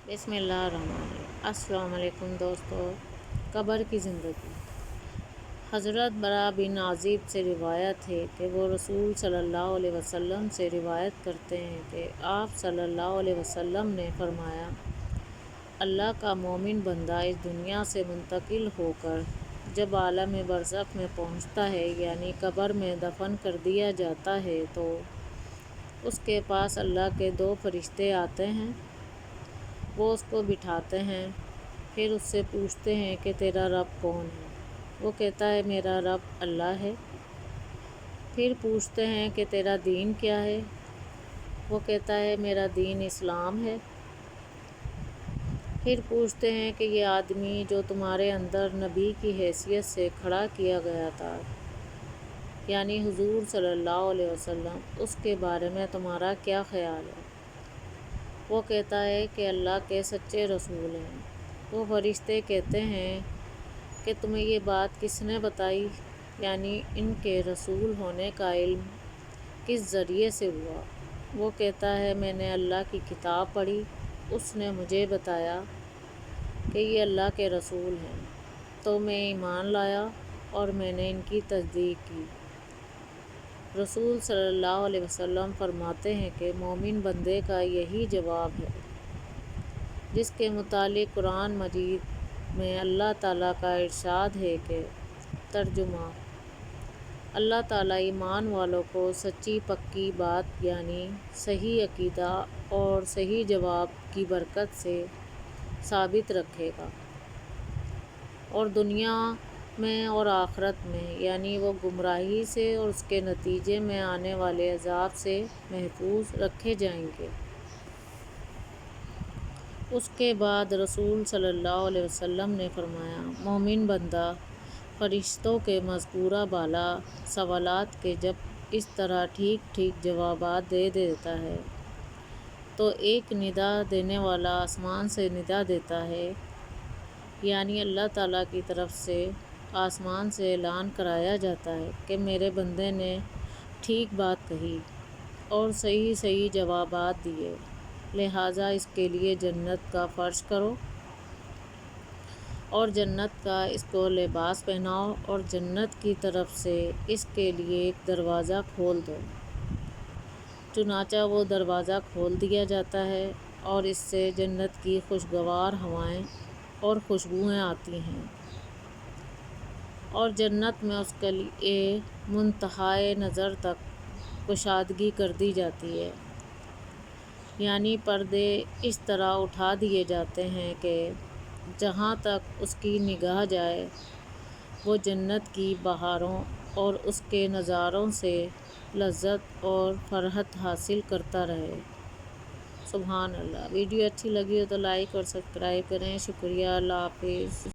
बिस्मिल्लाहिर्रहमानिर्रहीम। अस्सलाम वालेकुम दोस्तों। कब्र की ज़िंदगी। हज़रत बरा बिन आज़िब से रिवायत है कि वो रसूल सल्लल्लाहु अलैहि वसल्लम से रिवायत करते हैं कि आप सल्लल्लाहु अलैहि वसल्लम ने फरमाया, अल्लाह का मोमिन बंदा इस दुनिया से मुंतकिल होकर जब आलम बरज़ख में पहुँचता है, यानी कब्र में दफन कर दिया जाता है, तो उसके पास अल्लाह के 2 फरिश्ते आते हैं। वो उसको बिठाते हैं, फिर उससे पूछते हैं कि तेरा रब कौन है। वो कहता है, मेरा रब अल्लाह है। फिर पूछते हैं कि तेरा दीन क्या है। वो कहता है, मेरा दीन इस्लाम है। फिर पूछते हैं कि ये आदमी जो तुम्हारे अंदर नबी की हैसियत से खड़ा किया गया था, यानी हुजूर सल्लल्लाहु अलैहि वसल्लम, उसके बारे में तुम्हारा क्या ख्याल है। वो कहता है कि अल्लाह के सच्चे रसूल हैं। वो फरिश्ते कहते हैं कि तुम्हें ये बात किसने बताई, यानी इनके रसूल होने का इल्म किस ज़रिए से हुआ। वो कहता है, मैंने अल्लाह की किताब पढ़ी, उसने मुझे बताया कि ये अल्लाह के रसूल हैं, तो मैं ईमान लाया और मैंने इनकी तस्दीक की। रसूल सल्लल्लाहु अलैहि वसल्लम फरमाते हैं कि मोमिन बंदे का यही जवाब है, जिसके मुतालिक कुरान मजीद में अल्लाह ताला का इरशाद है कि तर्जुमा, अल्लाह ताला ईमान वालों को सच्ची पक्की बात यानी सही अकीदा और सही जवाब की बरकत से साबित रखेगा, और दुनिया में और आखिरत में, यानी वो गुमराही से और उसके नतीजे में आने वाले अजाब से महफूज रखे जाएंगे। उसके बाद रसूल सल्लल्लाहु अलैहि वसल्लम ने फरमाया, मोमिन बंदा फरिश्तों के मज़कूरा बाला सवालात के जब इस तरह ठीक ठीक जवाबात दे देता है, तो एक निदा देने वाला आसमान से निदा देता है, यानी अल्लाह ताला की तरफ से आसमान से ऐलान कराया जाता है कि मेरे बंदे ने ठीक बात कही और सही सही जवाबात दिए, लिहाजा इसके लिए जन्नत का फ़र्श करो और जन्नत का इसको लिबास पहनाओ और जन्नत की तरफ से इसके लिए एक दरवाज़ा खोल दो। चुनाचा वो दरवाज़ा खोल दिया जाता है और इससे जन्नत की खुशगवार हवाएं और खुशबुएं आती हैं, और जन्नत में उसके लिए मुंतहाए नज़र तक कुशादगी कर दी जाती है, यानी पर्दे इस तरह उठा दिए जाते हैं कि जहाँ तक उसकी निगाह जाए वो जन्नत की बहारों और उसके नज़ारों से लज्जत और फरहत हासिल करता रहे। सुभान अल्लाह। वीडियो अच्छी लगी हो तो लाइक और सब्सक्राइब करें। शुक्रिया। अल्लाह हाफिज़।